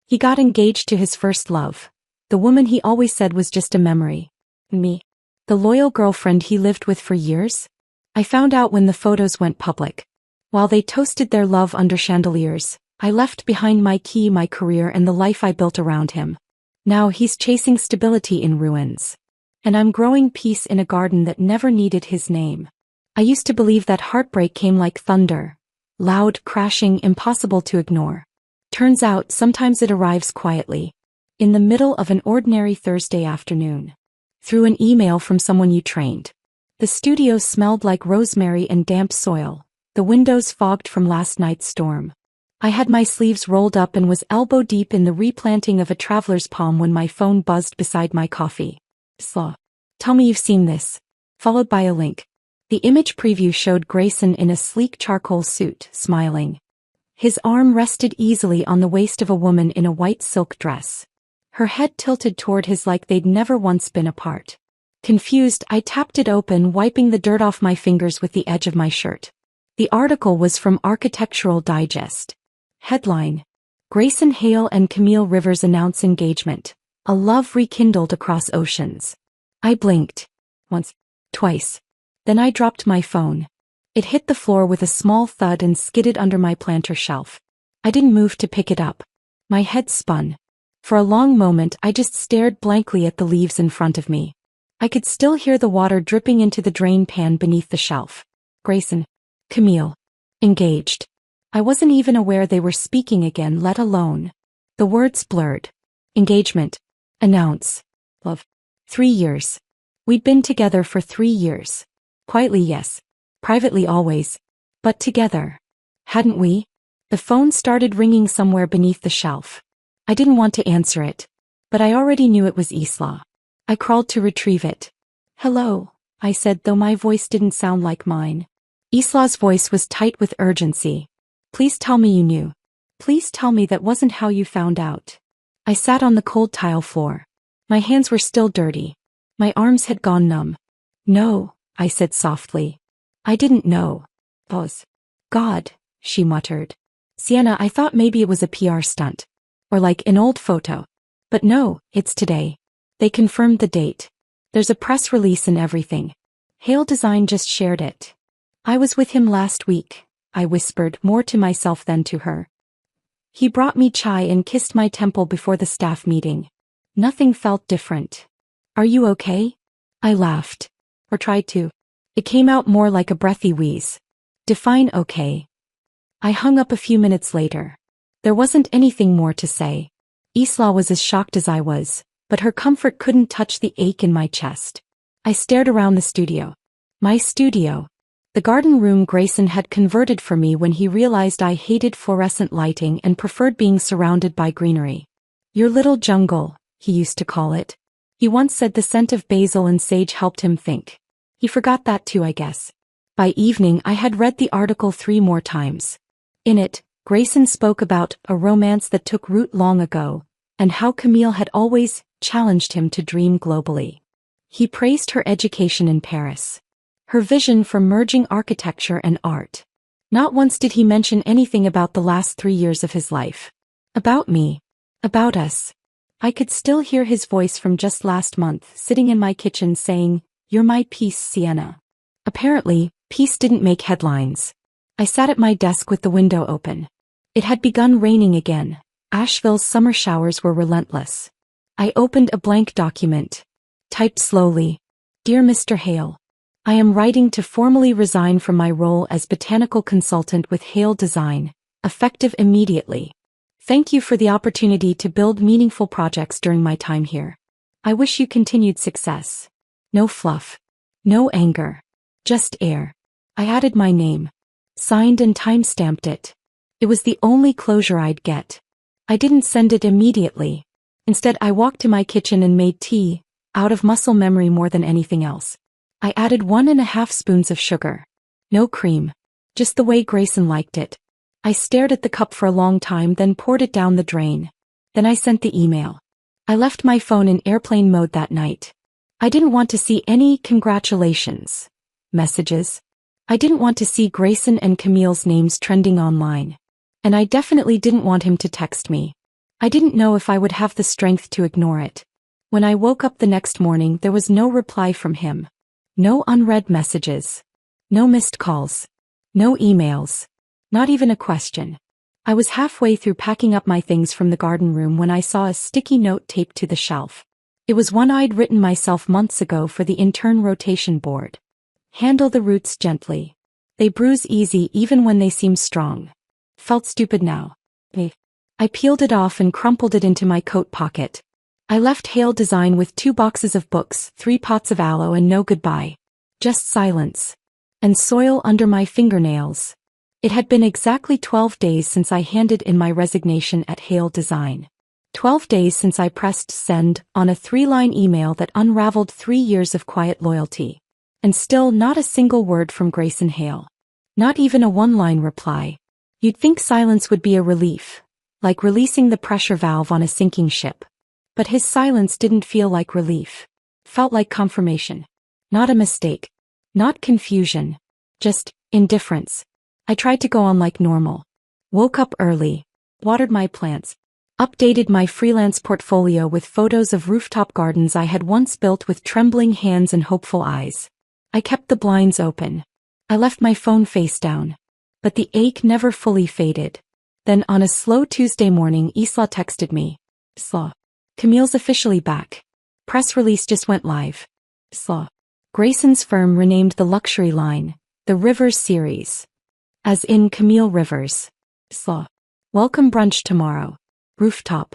He got engaged to his first love. The woman he always said was just a memory. Me. The loyal girlfriend he lived with for years? I found out when the photos went public. While they toasted their love under chandeliers, I left behind my key, my career, and the life I built around him. Now he's chasing stability in ruins. And I'm growing peace in a garden that never needed his name. I used to believe that heartbreak came like thunder. Loud, crashing, impossible to ignore. Turns out sometimes it arrives quietly. In the middle of an ordinary Thursday afternoon. Through an email from someone you trained. The studio smelled like rosemary and damp soil, the windows fogged from last night's storm. I had my sleeves rolled up and was elbow deep in the replanting of a traveler's palm when my phone buzzed beside my coffee. Slaw. Tell me you've seen this. Followed by a link. The image preview showed Grayson in a sleek charcoal suit, smiling. His arm rested easily on the waist of a woman in a white silk dress. Her head tilted toward his like they'd never once been apart. Confused, I tapped it open, wiping the dirt off my fingers with the edge of my shirt. The article was from Architectural Digest. Headline: Grayson Hale and Camille Rivers announce engagement. A love rekindled across oceans. I blinked. Once. Twice. Then I dropped my phone. It hit the floor with a small thud and skidded under my planter shelf. I didn't move to pick it up. My head spun. For a long moment I just stared blankly at the leaves in front of me. I could still hear the water dripping into the drain pan beneath the shelf. Grayson. Camille. Engaged. I wasn't even aware they were speaking again, let alone. The words blurred. Engagement. Announce. Love. 3 years. We'd been together for 3 years. Quietly, yes. Privately, always. But together. Hadn't we? The phone started ringing somewhere beneath the shelf. I didn't want to answer it. But I already knew it was Isla. I crawled to retrieve it. Hello, I said, though my voice didn't sound like mine. Isla's voice was tight with urgency. Please tell me you knew. Please tell me that wasn't how you found out. I sat on the cold tile floor. My hands were still dirty. My arms had gone numb. No, I said softly. I didn't know. Pause. God, she muttered. Sienna, I thought maybe it was a PR stunt. Or like an old photo. But no, it's today. They confirmed the date. There's a press release and everything. Hale Design just shared it. I was with him last week, I whispered, more to myself than to her. He brought me chai and kissed my temple before the staff meeting. Nothing felt different. Are you okay? I laughed. Or tried to. It came out more like a breathy wheeze. Define okay. I hung up a few minutes later. There wasn't anything more to say. Isla was as shocked as I was, but her comfort couldn't touch the ache in my chest. I stared around the studio. My studio. The garden room Grayson had converted for me when he realized I hated fluorescent lighting and preferred being surrounded by greenery. Your little jungle, he used to call it. He once said the scent of basil and sage helped him think. He forgot that too, I guess. By evening I had read the article 3 more times. In it, Grayson spoke about a romance that took root long ago, and how Camille had always challenged him to dream globally. He praised her education in Paris. Her vision for merging architecture and art. Not once did he mention anything about the last 3 years of his life. About me. About us. I could still hear his voice from just last month, sitting in my kitchen saying, "You're my peace, Sienna." Apparently, peace didn't make headlines. I sat at my desk with the window open. It had begun raining again. Asheville's summer showers were relentless. I opened a blank document. Typed slowly. Dear Mr. Hale. I am writing to formally resign from my role as botanical consultant with Hale Design, effective immediately. Thank you for the opportunity to build meaningful projects during my time here. I wish you continued success. No fluff. No anger. Just air. I added my name. Signed and time-stamped it. It was the only closure I'd get. I didn't send it immediately. Instead, I walked to my kitchen and made tea, out of muscle memory more than anything else. I added 1.5 spoons of sugar. No cream. Just the way Grayson liked it. I stared at the cup for a long time, then poured it down the drain. Then I sent the email. I left my phone in airplane mode that night. I didn't want to see any congratulations messages. I didn't want to see Grayson and Camille's names trending online. And I definitely didn't want him to text me. I didn't know if I would have the strength to ignore it. When I woke up the next morning, there was no reply from him. No unread messages. No missed calls. No emails. Not even a question. I was halfway through packing up my things from the garden room when I saw a sticky note taped to the shelf. It was one I'd written myself months ago for the intern rotation board. Handle the roots gently. They bruise easy even when they seem strong. Felt stupid now. I peeled it off and crumpled it into my coat pocket. I left Hale Design with 2 boxes of books, 3 pots of aloe, and no goodbye. Just silence. And soil under my fingernails. It had been exactly 12 days since I handed in my resignation at Hale Design. 12 days since I pressed send on a 3-line email that unraveled 3 years of quiet loyalty. And still not a single word from Grayson Hale. Not even a 1-line reply. You'd think silence would be a relief, like releasing the pressure valve on a sinking ship. But his silence didn't feel like relief. Felt like confirmation. Not a mistake. Not confusion. Just indifference. I tried to go on like normal. Woke up early. Watered my plants. Updated my freelance portfolio with photos of rooftop gardens I had once built with trembling hands and hopeful eyes. I kept the blinds open. I left my phone face down. But the ache never fully faded. Then on a slow Tuesday morning, Isla texted me. Camille's officially back. Press release just went live. Grayson's firm renamed the luxury line, the Rivers series. As in Camille Rivers. Welcome brunch tomorrow. Rooftop.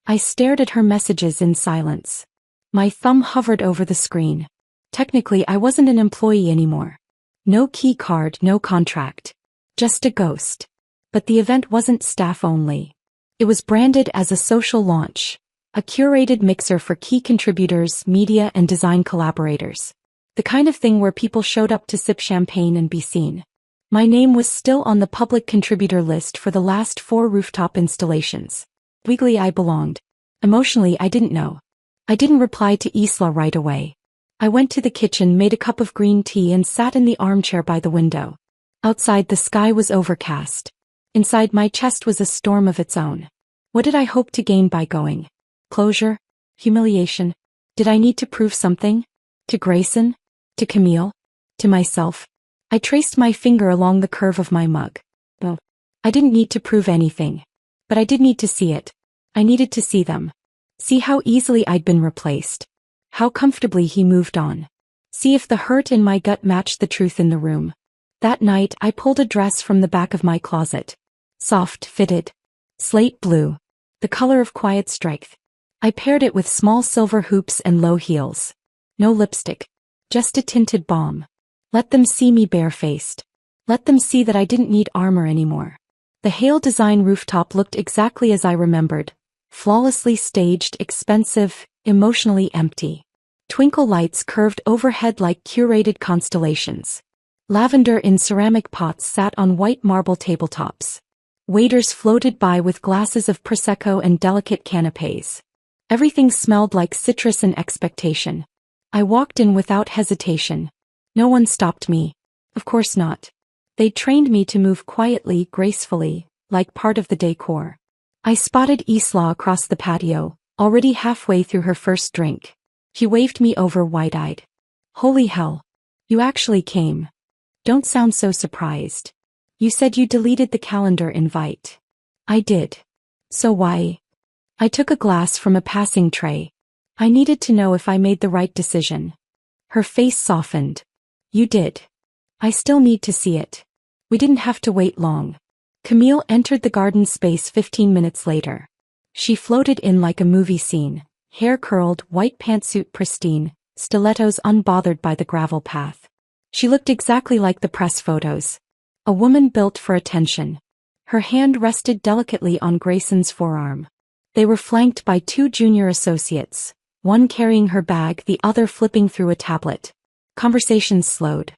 I stared at her messages in silence. My thumb hovered over the screen. Technically, I wasn't an employee anymore. No key card, no contract. Just a ghost. But the event wasn't staff only. It was branded as a social launch. A curated mixer for key contributors, media, and design collaborators. The kind of thing where people showed up to sip champagne and be seen. My name was still on the public contributor list for the last 4 rooftop installations. Legally I belonged. Emotionally I didn't know. I didn't reply to Isla right away. I went to the kitchen, made a cup of green tea, and sat in the armchair by the window. Outside the sky was overcast. Inside my chest was a storm of its own. What did I hope to gain by going? Closure? Humiliation? Did I need to prove something? To Grayson? To Camille? To myself? I traced my finger along the curve of my mug. No. I didn't need to prove anything. But I did need to see it. I needed to see them. See how easily I'd been replaced. How comfortably he moved on. See if the hurt in my gut matched the truth in the room. That night I pulled a dress from the back of my closet. Soft, fitted. Slate blue. The color of quiet strength. I paired it with small silver hoops and low heels. No lipstick. Just a tinted balm. Let them see me barefaced. Let them see that I didn't need armor anymore. The Hale Design rooftop looked exactly as I remembered. Flawlessly staged, expensive, emotionally empty. Twinkle lights curved overhead like curated constellations. Lavender in ceramic pots sat on white marble tabletops. Waiters floated by with glasses of Prosecco and delicate canapes. Everything smelled like citrus and expectation. I walked in without hesitation. No one stopped me. Of course not. They trained me to move quietly, gracefully, like part of the decor. I spotted Isla across the patio, already halfway through her first drink. She waved me over wide-eyed. Holy hell. You actually came. Don't sound so surprised. You said you deleted the calendar invite. I did. So why? I took a glass from a passing tray. I needed to know if I made the right decision. Her face softened. You did. I still need to see it. We didn't have to wait long. Camille entered the garden space 15 minutes later. She floated in like a movie scene, hair curled, white pantsuit pristine, stilettos unbothered by the gravel path. She looked exactly like the press photos. A woman built for attention. Her hand rested delicately on Grayson's forearm. They were flanked by 2 junior associates, one carrying her bag, the other flipping through a tablet. Conversations slowed.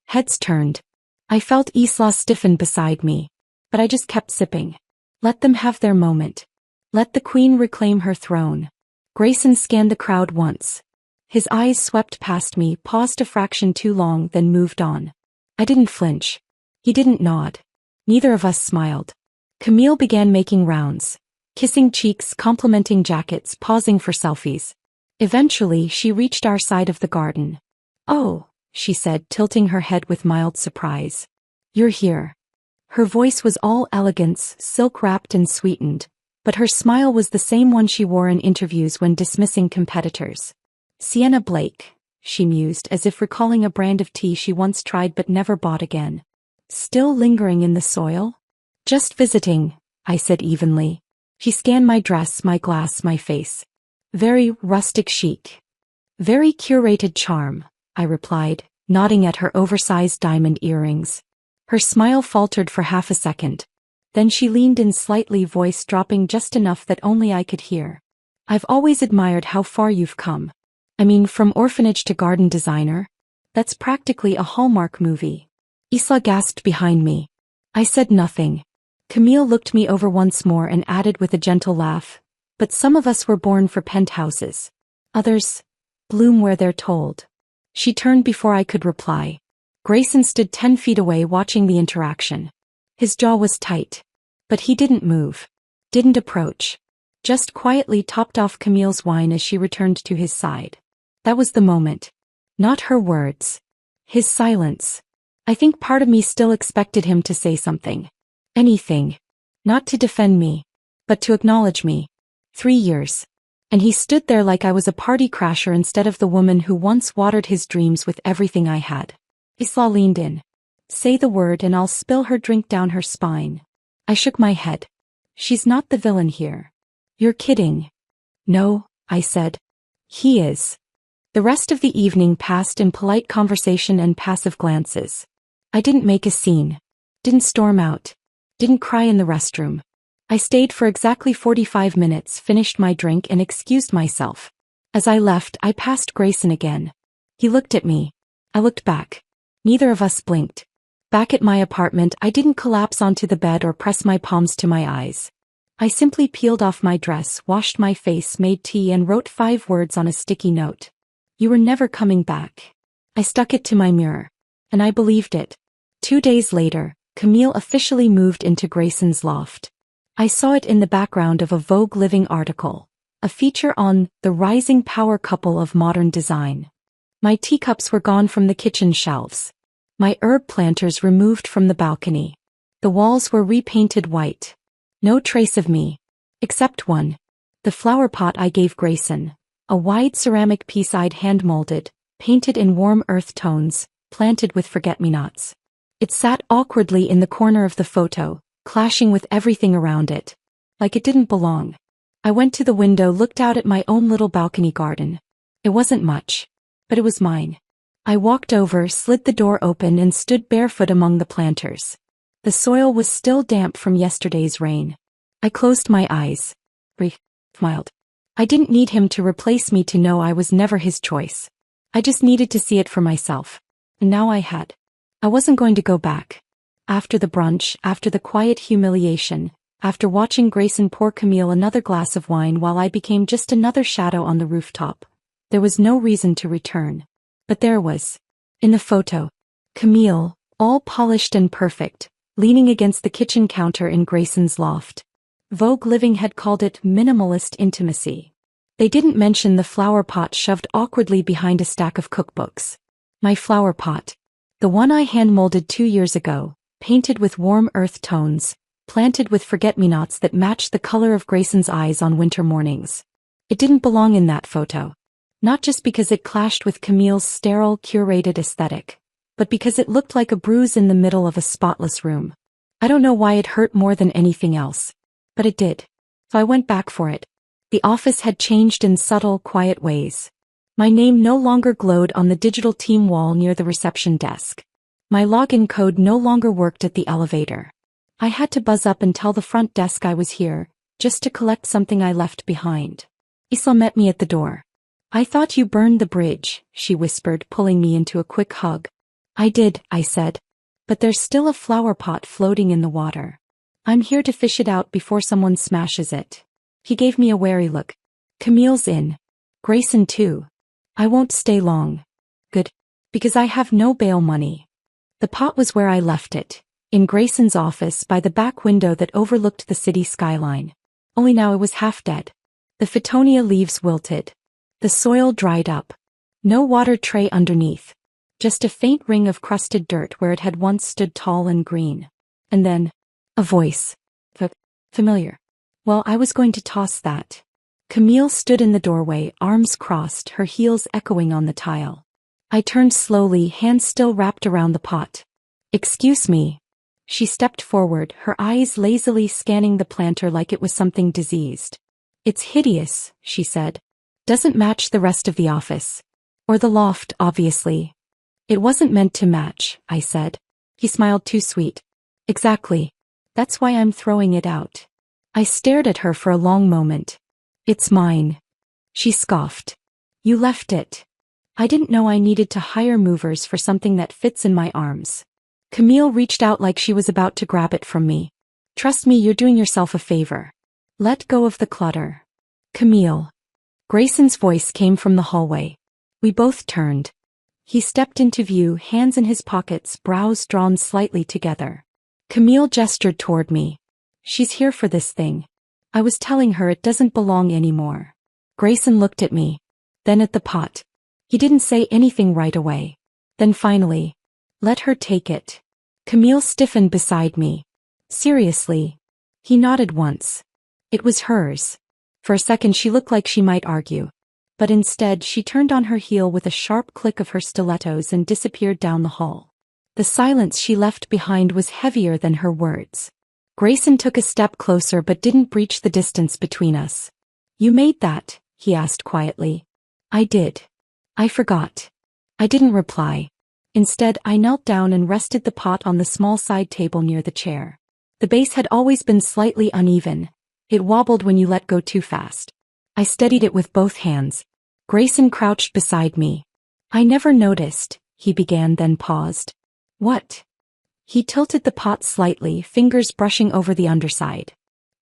Heads turned. I felt Isla stiffen beside me. But I just kept sipping. Let them have their moment. Let the queen reclaim her throne. Grayson scanned the crowd once. His eyes swept past me, paused a fraction too long, then moved on. I didn't flinch. He didn't nod. Neither of us smiled. Camille began making rounds. kissing cheeks, complimenting jackets, pausing for selfies. Eventually, she reached our side of the garden. "Oh," she said, tilting her head with mild surprise. "You're here." Her voice was all elegance, silk-wrapped and sweetened, but her smile was the same one she wore in interviews when dismissing competitors. "Sienna Blake," she mused, as if recalling a brand of tea she once tried but never bought again. "Still lingering in the soil?" "Just visiting," I said evenly. She scanned my dress, my glass, my face. "Very rustic chic." "Very curated charm," I replied, nodding at her oversized diamond earrings. Her smile faltered for half a second. Then she leaned in slightly, voice dropping just enough that only I could hear. "I've always admired how far you've come. I mean, from orphanage to garden designer. That's practically a Hallmark movie." Isla gasped behind me. I said nothing. Camille looked me over once more and added with a gentle laugh, "But some of us were born for penthouses. Others bloom where they're told." She turned before I could reply. Grayson stood 10 feet away watching the interaction. His jaw was tight. But he didn't move. Didn't approach. Just quietly topped off Camille's wine as she returned to his side. That was the moment. Not her words. His silence. I think part of me still expected him to say something. Anything. Not to defend me, but to acknowledge me. 3 years. And he stood there like I was a party crasher instead of the woman who once watered his dreams with everything I had. Isla leaned in. "Say the word and I'll spill her drink down her spine." I shook my head. "She's not the villain here." "You're kidding." "No," I said. "He is." The rest of the evening passed in polite conversation and passive glances. I didn't make a scene. Didn't storm out. Didn't cry in the restroom. I stayed for exactly 45 minutes, finished my drink and excused myself. As I left, I passed Grayson again. He looked at me. I looked back. Neither of us blinked. Back at my apartment, I didn't collapse onto the bed or press my palms to my eyes. I simply peeled off my dress, washed my face, made tea and wrote 5 words on a sticky note. "You were never coming back." I stuck it to my mirror. And I believed it. 2 days later, Camille officially moved into Grayson's loft. I saw it in the background of a Vogue Living article, a feature on the rising power couple of modern design. My teacups were gone from the kitchen shelves. My herb planters removed from the balcony. The walls were repainted white. No trace of me. Except one. The flower pot I gave Grayson. A wide ceramic piece I'd hand-molded, painted in warm earth tones, planted with forget-me-nots. It sat awkwardly in the corner of the photo, clashing with everything around it. Like it didn't belong. I went to the window, looked out at my own little balcony garden. It wasn't much. But it was mine. I walked over, slid the door open and stood barefoot among the planters. The soil was still damp from yesterday's rain. I closed my eyes. Smiled. I didn't need him to replace me to know I was never his choice. I just needed to see it for myself. And now I had. I wasn't going to go back. After the brunch, after the quiet humiliation, after watching Grayson pour Camille another glass of wine while I became just another shadow on the rooftop, there was no reason to return. But there was. In the photo. Camille, all polished and perfect, leaning against the kitchen counter in Grayson's loft. Vogue Living had called it minimalist intimacy. They didn't mention the flower pot shoved awkwardly behind a stack of cookbooks. My flower pot. The one I hand-molded 2 years ago, painted with warm earth tones, planted with forget-me-nots that matched the color of Grayson's eyes on winter mornings. It didn't belong in that photo. Not just because it clashed with Camille's sterile, curated aesthetic, but because it looked like a bruise in the middle of a spotless room. I don't know why it hurt more than anything else. But it did. So I went back for it. The office had changed in subtle, quiet ways. My name no longer glowed on the digital team wall near the reception desk. My login code no longer worked at the elevator. I had to buzz up and tell the front desk I was here, just to collect something I left behind. Isla met me at the door. "I thought you burned the bridge," she whispered, pulling me into a quick hug. "I did," I said. "But there's still a flower pot floating in the water. I'm here to fish it out before someone smashes it." He gave me a wary look. "Camille's in. Grayson too. I won't stay long." "Good. Because I have no bail money." The pot was where I left it, in Grayson's office by the back window that overlooked the city skyline. only now it was half dead. The Fittonia leaves wilted. The soil dried up. No water tray underneath. Just a faint ring of crusted dirt where it had once stood tall and green. And then, a voice. Familiar. Well, I was going to toss that. Camille stood in the doorway, arms crossed, her heels echoing on the tile. I turned slowly, hands still wrapped around the pot. Excuse me. She stepped forward, her eyes lazily scanning the planter like it was something diseased. It's hideous, she said. Doesn't match the rest of the office. Or the loft, obviously. It wasn't meant to match, I said. He smiled too sweet. Exactly. That's why I'm throwing it out. I stared at her for a long moment. It's mine. She scoffed. You left it. I didn't know I needed to hire movers for something that fits in my arms. Camille reached out like she was about to grab it from me. Trust me, you're doing yourself a favor. Let go of the clutter. Camille. Grayson's voice came from the hallway. We both turned. He stepped into view, hands in his pockets, brows drawn slightly together. Camille gestured toward me. She's here for this thing. I was telling her it doesn't belong anymore. Grayson looked at me. Then at the pot. He didn't say anything right away. Then finally, let her take it. Camille stiffened beside me. Seriously. He nodded once. It was hers. For a second she looked like she might argue. But instead she turned on her heel with a sharp click of her stilettos and disappeared down the hall. The silence she left behind was heavier than her words. Grayson took a step closer but didn't breach the distance between us. You made that? He asked quietly. I did. I forgot. I didn't reply. Instead, I knelt down and rested the pot on the small side table near the chair. The base had always been slightly uneven. It wobbled when you let go too fast. I steadied it with both hands. Grayson crouched beside me. I never noticed, he began, then paused. What? He tilted the pot slightly, fingers brushing over the underside.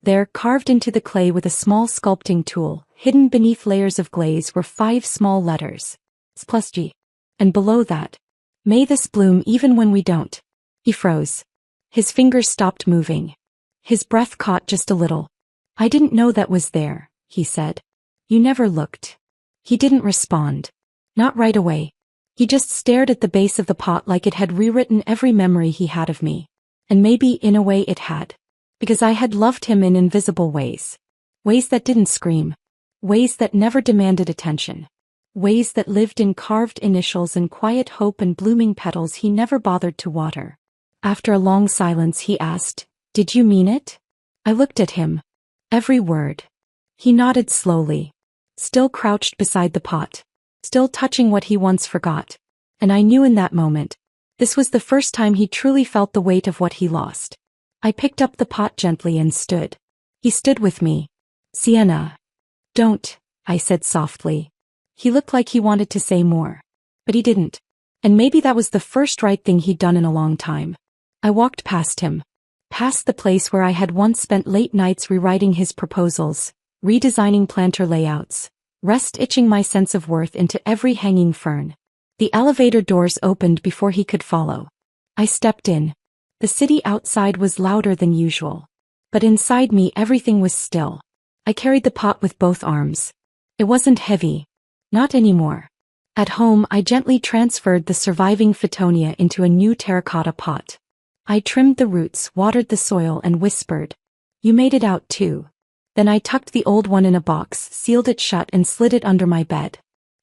There, carved into the clay with a small sculpting tool, hidden beneath layers of glaze, were 5 small letters. S+G. And below that, may this bloom even when we don't. He froze. His fingers stopped moving. His breath caught just a little. I didn't know that was there, he said. You never looked. He didn't respond. Not right away. He just stared at the base of the pot like it had rewritten every memory he had of me. And maybe in a way it had. Because I had loved him in invisible ways. Ways that didn't scream. Ways that never demanded attention. Ways that lived in carved initials and quiet hope and blooming petals he never bothered to water. After a long silence he asked, Did you mean it? I looked at him. Every word. He nodded slowly. Still crouched beside the pot. Still touching what he once forgot. And I knew in that moment, this was the first time he truly felt the weight of what he lost. I picked up the pot gently and stood. He stood with me. Sienna. Don't, I said softly. He looked like he wanted to say more. But he didn't. And maybe that was the first right thing he'd done in a long time. I walked past him. Past the place where I had once spent late nights rewriting his proposals, redesigning planter layouts, itching my sense of worth into every hanging fern. The elevator doors opened before he could follow. I stepped in. The city outside was louder than usual. But inside me everything was still. I carried the pot with both arms. It wasn't heavy. Not anymore. At home I gently transferred the surviving Fittonia into a new terracotta pot. I trimmed the roots, watered the soil, and whispered, You made it out too. Then I tucked the old one in a box, sealed it shut, and slid it under my bed.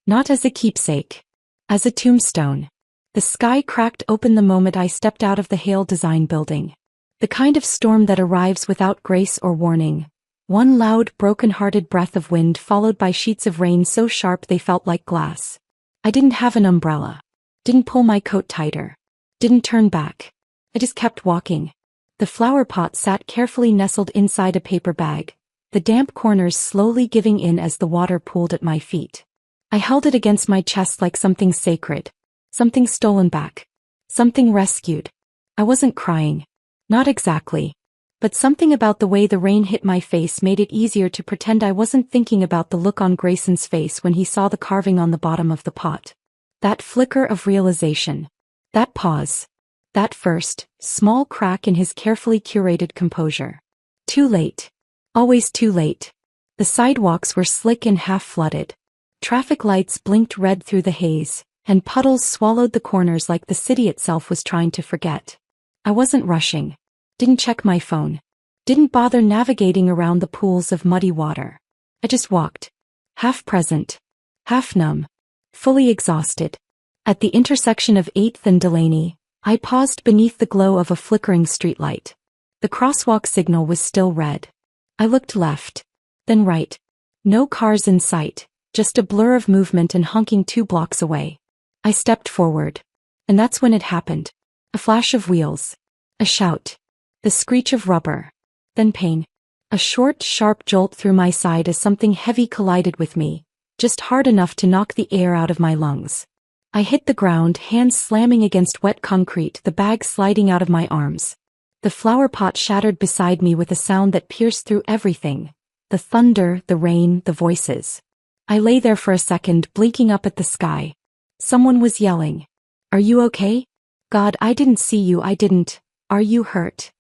Not as a keepsake. As a tombstone. The sky cracked open the moment I stepped out of the Hale Design building. The kind of storm that arrives without grace or warning. One loud, broken-hearted breath of wind followed by sheets of rain so sharp they felt like glass. I didn't have an umbrella. Didn't pull my coat tighter. Didn't turn back. I just kept walking. The flower pot sat carefully nestled inside a paper bag, the damp corners slowly giving in as the water pooled at my feet. I held it against my chest like something sacred, something stolen back, something rescued. I wasn't crying. Not exactly. But something about the way the rain hit my face made it easier to pretend I wasn't thinking about the look on Grayson's face when he saw the carving on the bottom of the pot. That flicker of realization. That pause. That first, small crack in his carefully curated composure. Too late. Always too late. The sidewalks were slick and half-flooded. Traffic lights blinked red through the haze, and puddles swallowed the corners like the city itself was trying to forget. I wasn't rushing. Didn't check my phone. Didn't bother navigating around the pools of muddy water. I just walked. Half present. Half numb. Fully exhausted. At the intersection of 8th and Delaney, I paused beneath the glow of a flickering streetlight. The crosswalk signal was still red. I looked left. Then right. No cars in sight, just a blur of movement and honking 2 blocks away. I stepped forward. And that's when it happened. A flash of wheels. A shout. The screech of rubber. Then pain. A short, sharp jolt through my side as something heavy collided with me, just hard enough to knock the air out of my lungs. I hit the ground, hands slamming against wet concrete, the bag sliding out of my arms. The flower pot shattered beside me with a sound that pierced through everything. The thunder, the rain, the voices. I lay there for a second, blinking up at the sky. Someone was yelling. "Are you okay? God, I didn't see you, I didn't. Are you hurt?"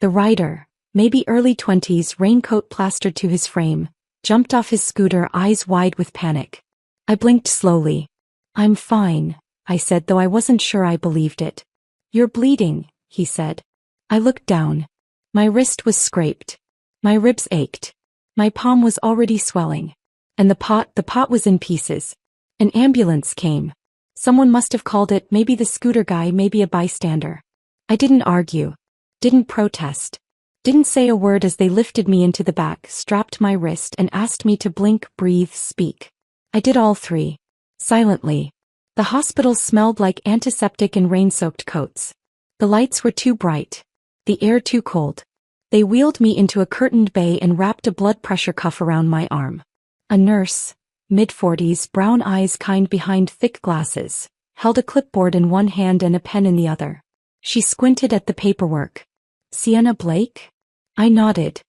The rider, maybe early 20s, raincoat plastered to his frame, jumped off his scooter, eyes wide with panic. I blinked slowly. "I'm fine," I said, though I wasn't sure I believed it. "You're bleeding," he said. I looked down. My wrist was scraped. My ribs ached. My palm was already swelling. And the pot was in pieces. An ambulance came. Someone must have called it, maybe the scooter guy, maybe a bystander. I didn't argue. Didn't protest. Didn't say a word as they lifted me into the back, strapped my wrist, and asked me to blink, breathe, speak. I did all 3. Silently. The hospital smelled like antiseptic and rain-soaked coats. The lights were too bright. The air too cold. They wheeled me into a curtained bay and wrapped a blood pressure cuff around my arm. A nurse, mid-40s, brown eyes kind behind thick glasses, held a clipboard in one hand and a pen in the other. She squinted at the paperwork. "Sienna Blake?" I nodded.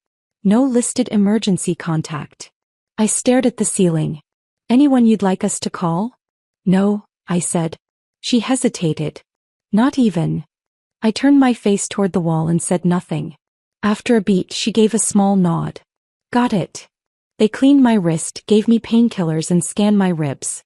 "No listed emergency contact." I stared at the ceiling. "Anyone you'd like us to call?" "No," I said. She hesitated. "Not even." I turned my face toward the wall and said nothing. After a beat, she gave a small nod. "Got it." They cleaned my wrist, gave me painkillers, and scanned my ribs.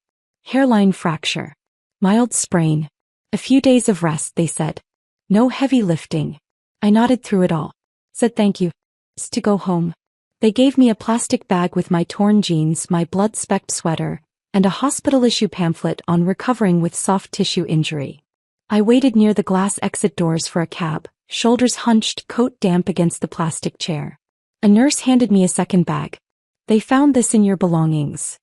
"Hairline fracture. Mild sprain. A few days of rest," they said. "No heavy lifting." I nodded through it all. Said thank you. To go home. They gave me a plastic bag with my torn jeans, my blood-specked sweater, and a hospital-issue pamphlet on recovering with soft tissue injury. I waited near the glass exit doors for a cab, shoulders hunched, coat damp against the plastic chair. A nurse handed me a second bag. "They found this in your belongings."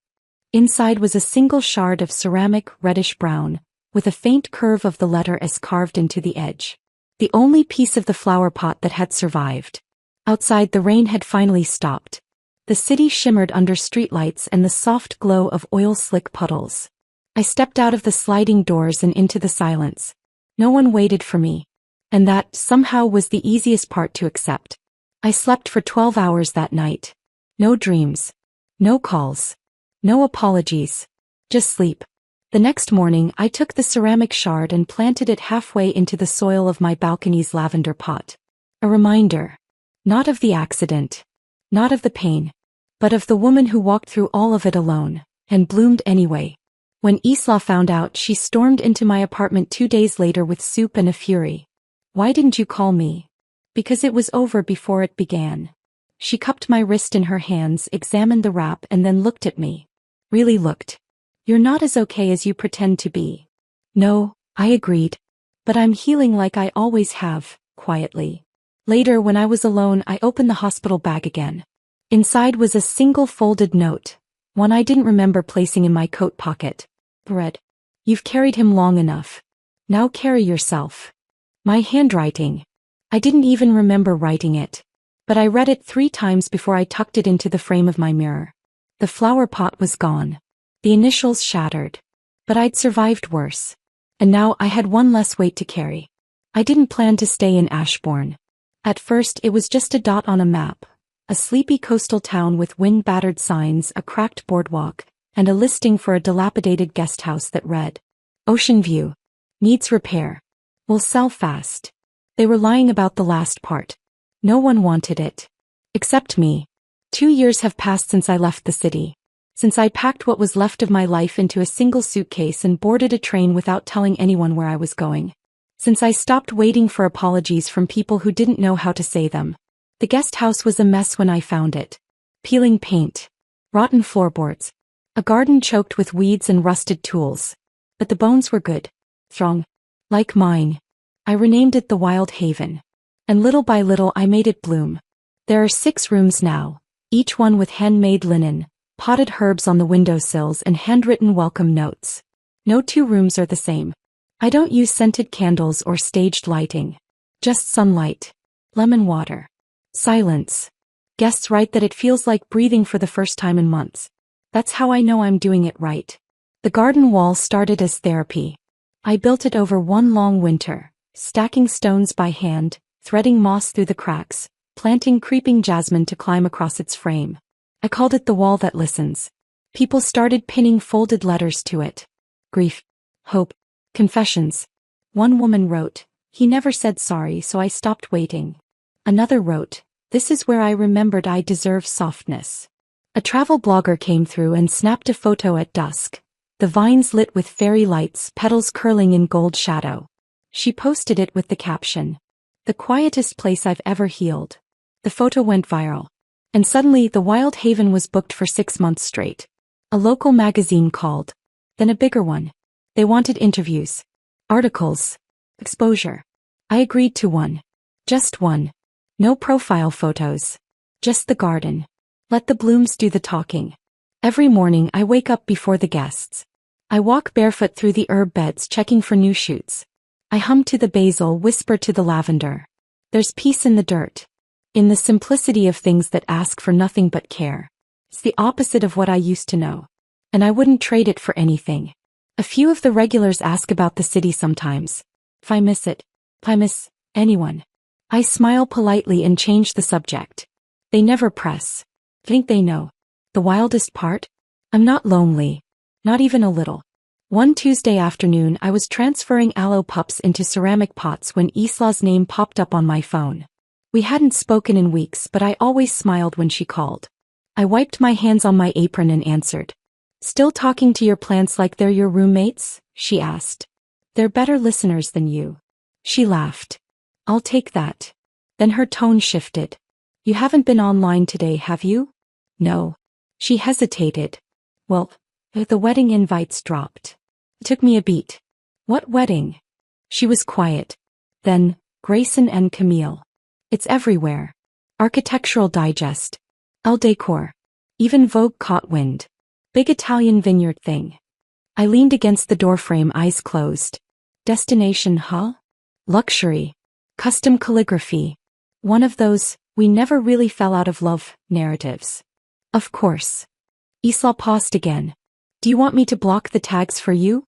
Inside was a single shard of ceramic, reddish-brown, with a faint curve of the letter S carved into the edge. The only piece of the flower pot that had survived. Outside, the rain had finally stopped. The city shimmered under streetlights and the soft glow of oil-slick puddles. I stepped out of the sliding doors and into the silence. No one waited for me. And that, somehow, was the easiest part to accept. I slept for 12 hours that night. No dreams. No calls. No apologies. Just sleep. The next morning, I took the ceramic shard and planted it halfway into the soil of my balcony's lavender pot. A reminder. Not of the accident. Not of the pain. But of the woman who walked through all of it alone, and bloomed anyway. When Isla found out, she stormed into my apartment 2 days later with soup and a fury. "Why didn't you call me?" "Because it was over before it began." She cupped my wrist in her hands, examined the wrap, and then looked at me. Really looked. "You're not as okay as you pretend to be." "No," I agreed. "But I'm healing like I always have," quietly. Later, when I was alone, I opened the hospital bag again. Inside was a single folded note, one I didn't remember placing in my coat pocket. "Bread. You've carried him long enough. Now carry yourself." My handwriting. I didn't even remember writing it. But I read it 3 times before I tucked it into the frame of my mirror. The flower pot was gone. The initials shattered. But I'd survived worse. And now I had one less weight to carry. I didn't plan to stay in Ashbourne. At first, it was just a dot on a map. A sleepy coastal town with wind-battered signs, a cracked boardwalk, and a listing for a dilapidated guest house that read, "Ocean view. Needs repair. Will sell fast." They were lying about the last part. No one wanted it. Except me. 2 years have passed since I left the city. Since I packed what was left of my life into a single suitcase and boarded a train without telling anyone where I was going. Since I stopped waiting for apologies from people who didn't know how to say them. The guest house was a mess when I found it. Peeling paint. Rotten floorboards. A garden choked with weeds and rusted tools. But the bones were good. Strong. Like mine. I renamed it the Wild Haven. And little by little I made it bloom. There are 6 rooms now, each one with handmade linen, potted herbs on the windowsills and handwritten welcome notes. No 2 rooms are the same. I don't use scented candles or staged lighting. Just sunlight. Lemon water. Silence. Guests write that it feels like breathing for the first time in months. That's how I know I'm doing it right. The garden wall started as therapy. I built it over one long winter, stacking stones by hand, threading moss through the cracks, planting creeping jasmine to climb across its frame. I called it the wall that listens. People started pinning folded letters to it. Grief. Hope. Confessions. One woman wrote, "He never said sorry, so I stopped waiting." Another wrote, "This is where I remembered I deserve softness." A travel blogger came through and snapped a photo at dusk. The vines lit with fairy lights, petals curling in gold shadow. She posted it with the caption, "The quietest place I've ever healed." The photo went viral. And suddenly the Wild Haven was booked for 6 months straight. A local magazine called. Then a bigger one. They wanted interviews. Articles. Exposure. I agreed to one. Just one. No profile photos. Just the garden. Let the blooms do the talking. Every morning I wake up before the guests. I walk barefoot through the herb beds checking for new shoots. I hum to the basil, whisper to the lavender. There's peace in the dirt. In the simplicity of things that ask for nothing but care. It's the opposite of what I used to know. And I wouldn't trade it for anything. A few of the regulars ask about the city sometimes. If I miss it. If I miss anyone. I smile politely and change the subject. They never press. Think they know. The wildest part? I'm not lonely. Not even a little. One Tuesday afternoon I was transferring aloe pups into ceramic pots when Isla's name popped up on my phone. We hadn't spoken in weeks, but I always smiled when she called. I wiped my hands on my apron and answered. "Still talking to your plants like they're your roommates?" she asked. "They're better listeners than you." She laughed. "I'll take that." Then her tone shifted. "You haven't been online today, have you?" "No." She hesitated. "Well, the wedding invites dropped." It took me a beat. "What wedding?" She was quiet. Then, "Grayson and Camille. It's everywhere. Architectural Digest. Elle Decor. Even Vogue caught wind. Big Italian vineyard thing." I leaned against the doorframe, eyes closed. Destination, huh? Luxury. Custom calligraphy. One of those, we never really fell out of love, narratives. Of course. Isla paused again. "Do you want me to block the tags for you?"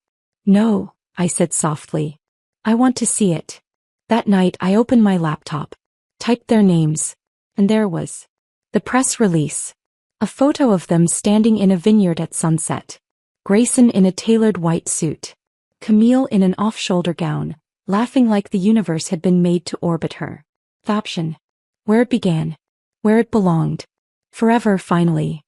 "No," I said softly. "I want to see it." That night I opened my laptop. Typed their names. And there was. The press release. A photo of them standing in a vineyard at sunset. Grayson in a tailored white suit. Camille in an off-shoulder gown, laughing like the universe had been made to orbit her. Caption. Where it began. Where it belonged. Forever, finally.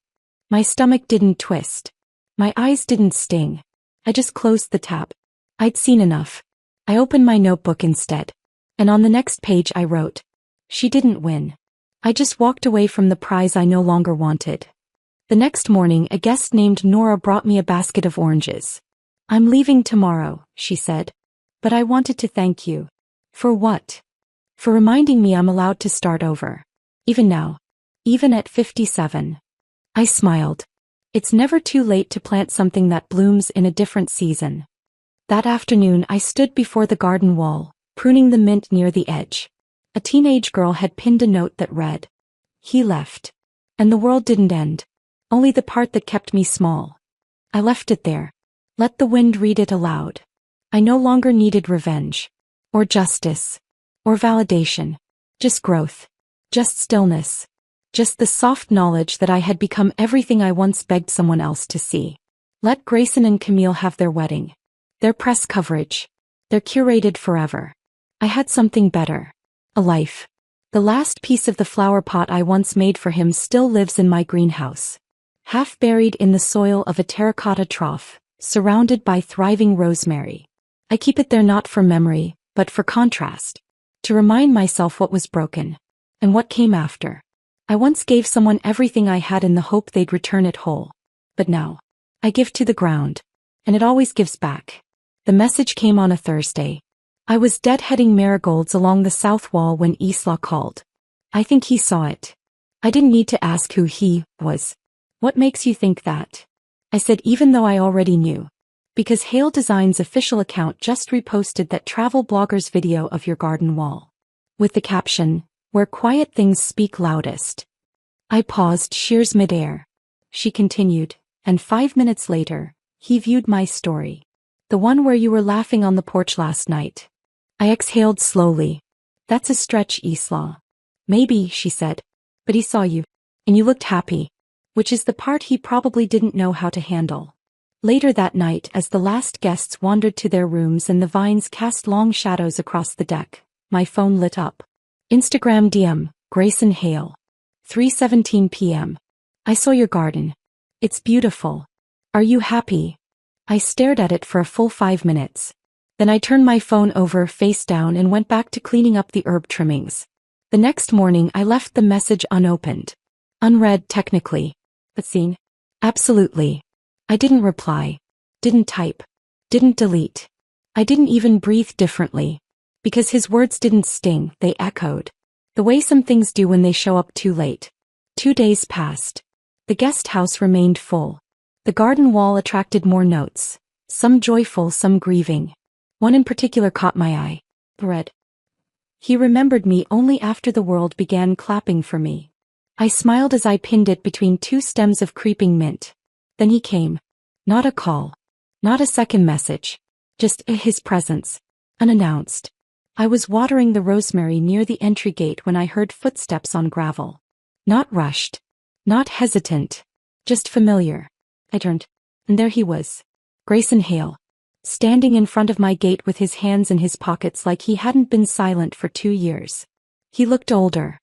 My stomach didn't twist. My eyes didn't sting. I just closed the tab. I'd seen enough. I opened my notebook instead. And on the next page I wrote. She didn't win. I just walked away from the prize I no longer wanted. The next morning a guest named Nora brought me a basket of oranges. "I'm leaving tomorrow," she said. "But I wanted to thank you." "For what?" "For reminding me I'm allowed to start over. Even now. Even at 57. I smiled. It's never too late to plant something that blooms in a different season. That afternoon I stood before the garden wall, pruning the mint near the edge. A teenage girl had pinned a note that read, "He left. And the world didn't end. Only the part that kept me small." I left it there. Let the wind read it aloud. I no longer needed revenge. Or justice. Or validation. Just growth. Just stillness. Just the soft knowledge that I had become everything I once begged someone else to see. Let Grayson and Camille have their wedding. Their press coverage. They're curated forever. I had something better. A life. The last piece of the flower pot I once made for him still lives in my greenhouse. Half buried in the soil of a terracotta trough, surrounded by thriving rosemary. I keep it there not for memory, but for contrast. To remind myself what was broken. And what came after. I once gave someone everything I had in the hope they'd return it whole. But now, I give to the ground. And it always gives back. The message came on a Thursday. I was deadheading marigolds along the south wall when Isla called. I think he saw it. I didn't need to ask who he was. What makes you think that? I said even though I already knew. Because Hale Design's official account just reposted that travel blogger's video of your garden wall. With the caption, "Where quiet things speak loudest." I paused, shears midair. She continued, and 5 minutes later, he viewed my story. The one where you were laughing on the porch last night. I exhaled slowly. That's a stretch, Isla. Maybe, she said. But he saw you. And you looked happy. Which is the part he probably didn't know how to handle. Later that night, as the last guests wandered to their rooms and the vines cast long shadows across the deck, my phone lit up. Instagram DM, Grayson Hale. 3:17 p.m. I saw your garden. It's beautiful. Are you happy? I stared at it for a full 5 minutes. Then I turned my phone over face down and went back to cleaning up the herb trimmings. The next morning I left the message unopened. Unread technically. But seen? Absolutely. I didn't reply. Didn't type. Didn't delete. I didn't even breathe differently. Because his words didn't sting, they echoed. The way some things do when they show up too late. 2 days passed. The guest house remained full. The garden wall attracted more notes. Some joyful, some grieving. One in particular caught my eye. Read. He remembered me only after the world began clapping for me. I smiled as I pinned it between 2 stems of creeping mint. Then he came. Not a call. Not a second message. Just his presence. Unannounced. I was watering the rosemary near the entry gate when I heard footsteps on gravel. Not rushed. Not hesitant. Just familiar. I turned. And there he was. Grayson Hale. Standing in front of my gate with his hands in his pockets like he hadn't been silent for 2 years. He looked older.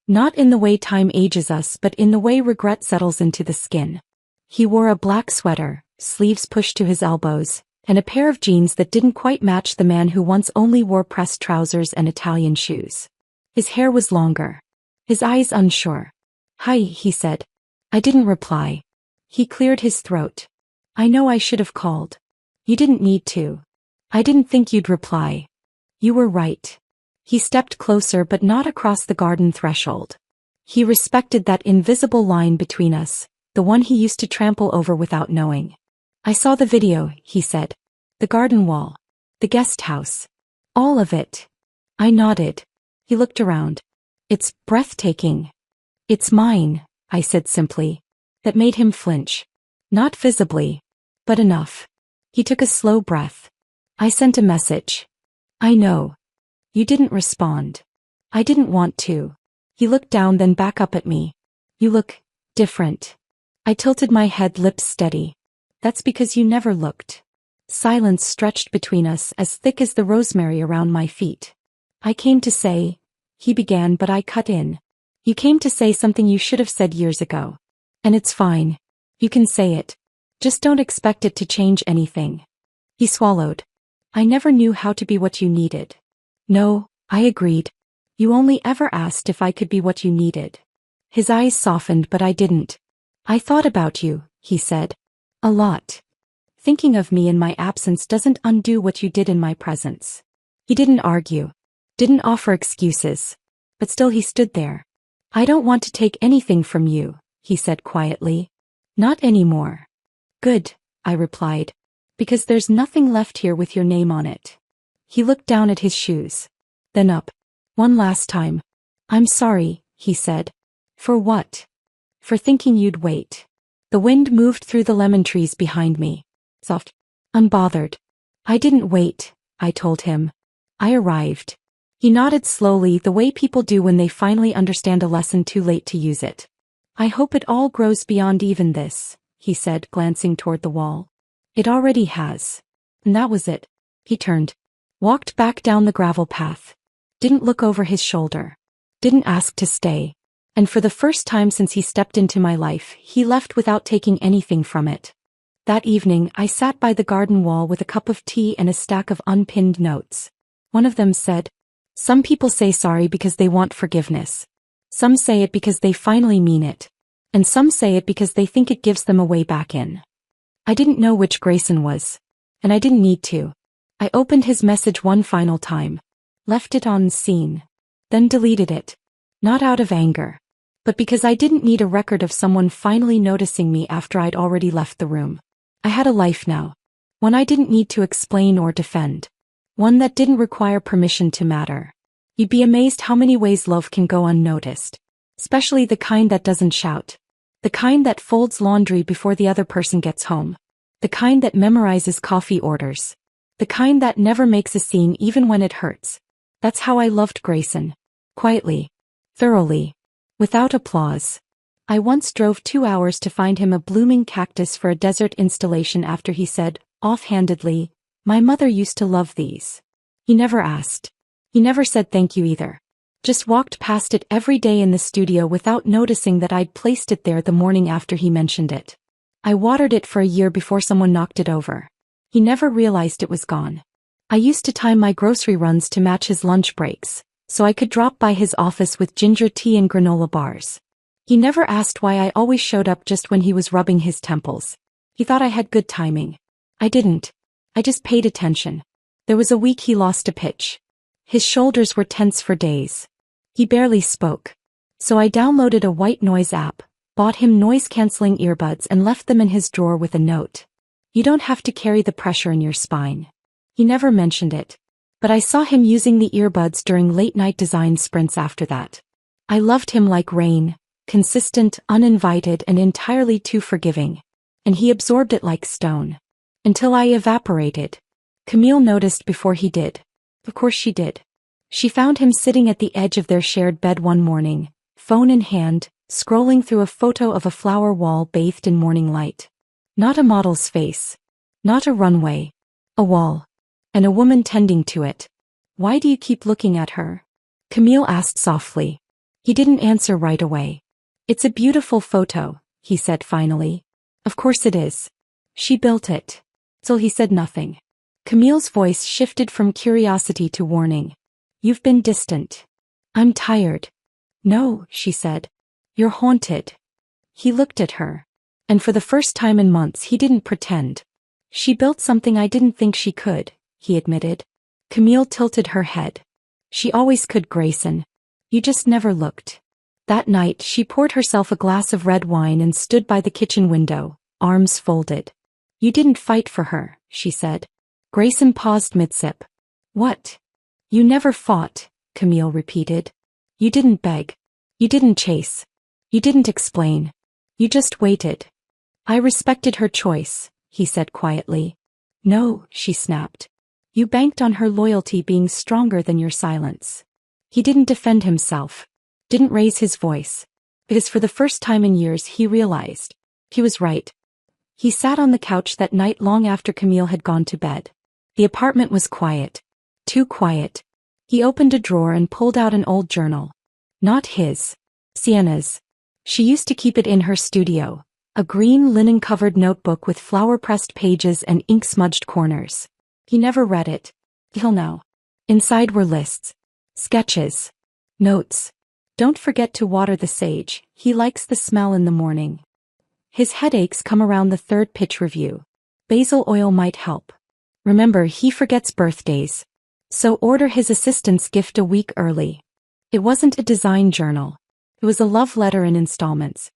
Not in the way time ages us but in the way regret settles into the skin. He wore a black sweater, sleeves pushed to his elbows, and a pair of jeans that didn't quite match the man who once only wore pressed trousers and Italian shoes. His hair was longer. His eyes unsure. Hi, he said. I didn't reply. He cleared his throat. I know I should have called. You didn't need to. I didn't think you'd reply. You were right. He stepped closer but not across the garden threshold. He respected that invisible line between us, the one he used to trample over without knowing. I saw the video, he said. The garden wall. The guest house. All of it. I nodded. He looked around. It's breathtaking. It's mine, I said simply. That made him flinch. Not visibly. But enough. He took a slow breath. I sent a message. I know. You didn't respond. I didn't want to. He looked down then back up at me. You look different. I tilted my head, lips steady. That's because you never looked. Silence stretched between us as thick as the rosemary around my feet. I came to say, he began but I cut in. You came to say something you should have said years ago. And it's fine. You can say it. Just don't expect it to change anything. He swallowed. I never knew how to be what you needed. No, I agreed. You only ever asked if I could be what you needed. His eyes softened but I didn't. I thought about you, he said. A lot. Thinking of me in my absence doesn't undo what you did in my presence. He didn't argue. Didn't offer excuses. But still he stood there. I don't want to take anything from you, he said quietly. Not anymore. Good, I replied. Because there's nothing left here with your name on it. He looked down at his shoes. Then up. One last time. I'm sorry, he said. For what? For thinking you'd wait. The wind moved through the lemon trees behind me. Soft. Unbothered. I didn't wait, I told him. I arrived. He nodded slowly, the way people do when they finally understand a lesson too late to use it. I hope it all grows beyond even this, he said, glancing toward the wall. It already has. And that was it. He turned. Walked back down the gravel path. Didn't look over his shoulder. Didn't ask to stay. And for the first time since he stepped into my life, he left without taking anything from it. That evening, I sat by the garden wall with a cup of tea and a stack of unpinned notes. One of them said, "Some people say sorry because they want forgiveness. Some say it because they finally mean it. And some say it because they think it gives them a way back in." I didn't know which Grayson was. And I didn't need to. I opened his message one final time. Left it on seen. Then deleted it. Not out of anger. But because I didn't need a record of someone finally noticing me after I'd already left the room. I had a life now. One I didn't need to explain or defend. One that didn't require permission to matter. You'd be amazed how many ways love can go unnoticed. Especially the kind that doesn't shout. The kind that folds laundry before the other person gets home. The kind that memorizes coffee orders. The kind that never makes a scene even when it hurts. That's how I loved Grayson. Quietly. Thoroughly. Without applause. I once drove 2 hours to find him a blooming cactus for a desert installation after he said, offhandedly, "My mother used to love these." He never asked. He never said thank you either. Just walked past it every day in the studio without noticing that I'd placed it there the morning after he mentioned it. I watered it for a year before someone knocked it over. He never realized it was gone. I used to time my grocery runs to match his lunch breaks, so I could drop by his office with ginger tea and granola bars. He never asked why I always showed up just when he was rubbing his temples. He thought I had good timing. I didn't. I just paid attention. There was a week he lost a pitch. His shoulders were tense for days. He barely spoke. So I downloaded a white noise app, bought him noise-canceling earbuds and left them in his drawer with a note. "You don't have to carry the pressure in your spine." He never mentioned it. But I saw him using the earbuds during late-night design sprints after that. I loved him like rain, consistent, uninvited, and entirely too forgiving. And he absorbed it like stone. Until I evaporated. Camille noticed before he did. Of course she did. She found him sitting at the edge of their shared bed one morning, phone in hand, scrolling through a photo of a flower wall bathed in morning light. Not a model's face. Not a runway. A wall. And a woman tending to it. "Why do you keep looking at her?" Camille asked softly. He didn't answer right away. "It's a beautiful photo," he said finally. "Of course it is. She built it." Still he said nothing. Camille's voice shifted from curiosity to warning. "You've been distant." "I'm tired." "No," she said. "You're haunted." He looked at her. And for the first time in months he didn't pretend. "She built something I didn't think she could," he admitted. Camille tilted her head. "She always could, Grayson. You just never looked." That night she poured herself a glass of red wine and stood by the kitchen window, arms folded. "You didn't fight for her," she said. Grayson paused mid-sip. "What?" "You never fought," Camille repeated. "You didn't beg. You didn't chase. You didn't explain. You just waited." "I respected her choice," he said quietly. "No," she snapped. "You banked on her loyalty being stronger than your silence." He didn't defend himself. Didn't raise his voice. Because for the first time in years he realized. He was right. He sat on the couch that night long after Camille had gone to bed. The apartment was quiet. Too quiet. He opened a drawer and pulled out an old journal. Not his. Sienna's. She used to keep it in her studio. A green linen-covered notebook with flower-pressed pages and ink-smudged corners. He never read it. Till now. Inside were lists. Sketches. Notes. "Don't forget to water the sage, he likes the smell in the morning." His headaches come around the third pitch review. Basil oil might help. Remember, he forgets birthdays. So order his assistant's gift a week early. It wasn't a design journal. It was a love letter in installments.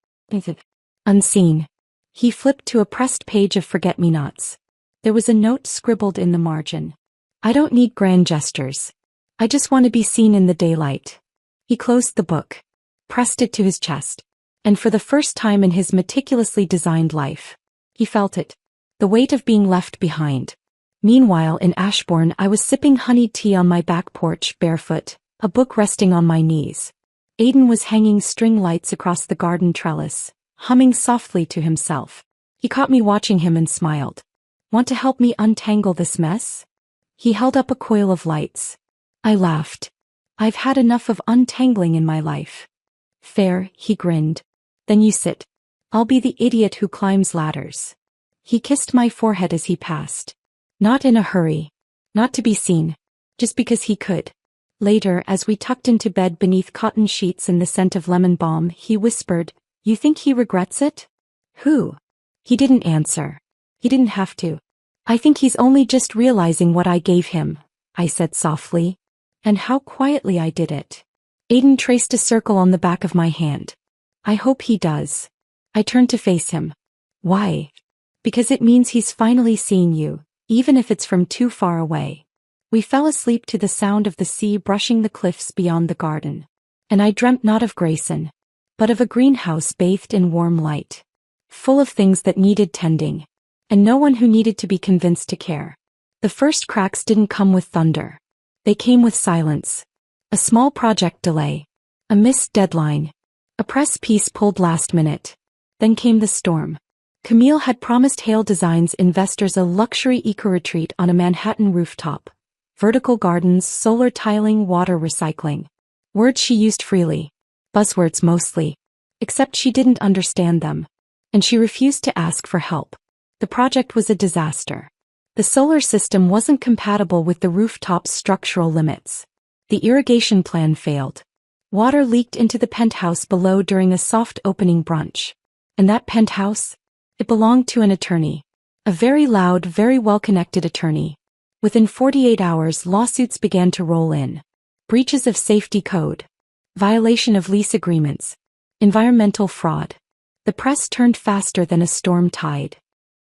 Unseen. He flipped to a pressed page of forget-me-nots. There was a note scribbled in the margin. "I don't need grand gestures. I just want to be seen in the daylight." He closed the book. Pressed it to his chest. And for the first time in his meticulously designed life, he felt it. The weight of being left behind. Meanwhile in Ashbourne I was sipping honey tea on my back porch, barefoot, a book resting on my knees. Aidan was hanging string lights across the garden trellis, humming softly to himself. He caught me watching him and smiled. "Want to help me untangle this mess?" He held up a coil of lights. I laughed. I've had enough of untangling in my life. Fair, he grinned. Then you sit. I'll be the idiot who climbs ladders. He kissed my forehead as he passed. Not in a hurry. Not to be seen. Just because he could. Later, as we tucked into bed beneath cotton sheets and the scent of lemon balm, he whispered, "You think he regrets it?" Who? He didn't answer. He didn't have to. "I think he's only just realizing what I gave him," I said softly. And how quietly I did it. Aiden traced a circle on the back of my hand. "I hope he does." I turned to face him. "Why?" "Because it means he's finally seeing you, even if it's from too far away." We fell asleep to the sound of the sea brushing the cliffs beyond the garden. And I dreamt not of Grayson, but of a greenhouse bathed in warm light. Full of things that needed tending. And no one who needed to be convinced to care. The first cracks didn't come with thunder. They came with silence. A small project delay. A missed deadline. A press piece pulled last minute. Then came the storm. Camille had promised Hale Designs investors a luxury eco-retreat on a Manhattan rooftop. Vertical gardens, solar tiling, water recycling. Words she used freely. Buzzwords mostly. Except she didn't understand them. And she refused to ask for help. The project was a disaster. The solar system wasn't compatible with the rooftop's structural limits. The irrigation plan failed. Water leaked into the penthouse below during a soft opening brunch. And that penthouse? It belonged to an attorney. A very loud, very well-connected attorney. Within 48 hours, lawsuits began to roll in. Breaches of safety code. Violation of lease agreements. Environmental fraud. The press turned faster than a storm tide.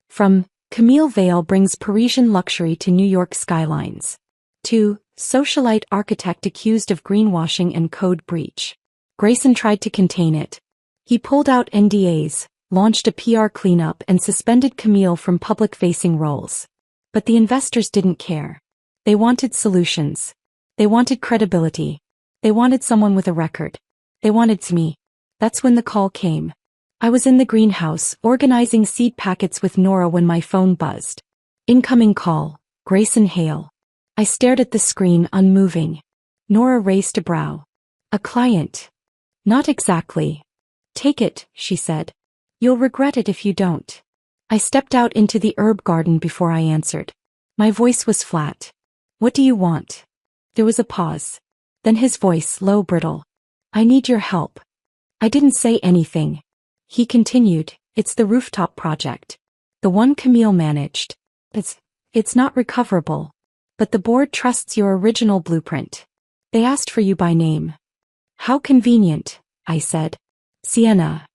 From Camille Vale brings Parisian luxury to New York skylines. To socialite architect accused of greenwashing and code breach. Grayson tried to contain it. He pulled out NDAs, launched a PR cleanup and suspended Camille from public-facing roles. But the investors didn't care. They wanted solutions. They wanted credibility. They wanted someone with a record. They wanted me. That's when the call came. I was in the greenhouse, organizing seed packets with Nora when my phone buzzed. Incoming call, Grayson Hale. I stared at the screen, unmoving. Nora raised a brow. A client. Not exactly. Take it, she said. You'll regret it if you don't. I stepped out into the herb garden before I answered. My voice was flat. What do you want? There was a pause. Then his voice, low, brittle. I need your help. I didn't say anything. He continued, it's the rooftop project. The one Camille managed. It's not recoverable. But the board trusts your original blueprint. They asked for you by name. How convenient, I said. Sienna.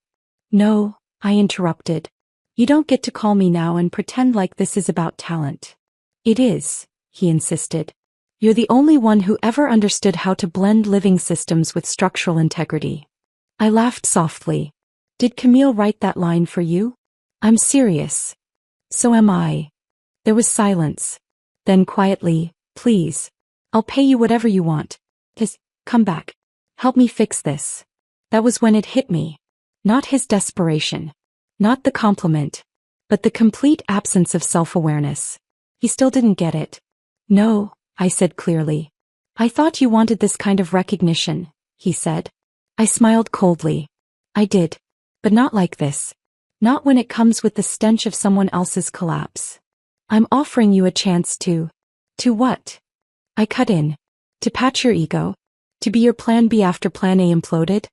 No, I interrupted. You don't get to call me now and pretend like this is about talent. It is, he insisted. You're the only one who ever understood how to blend living systems with structural integrity. I laughed softly. Did Camille write that line for you? I'm serious. So am I. There was silence. Then quietly, please. I'll pay you whatever you want. Come back. Help me fix this. That was when it hit me. Not his desperation. Not the compliment. But the complete absence of self-awareness. He still didn't get it. No, I said clearly. I thought you wanted this kind of recognition, he said. I smiled coldly. I did. But not like this. Not when it comes with the stench of someone else's collapse. I'm offering you a chance to what? I cut in. To patch your ego? To be your plan B after plan A imploded?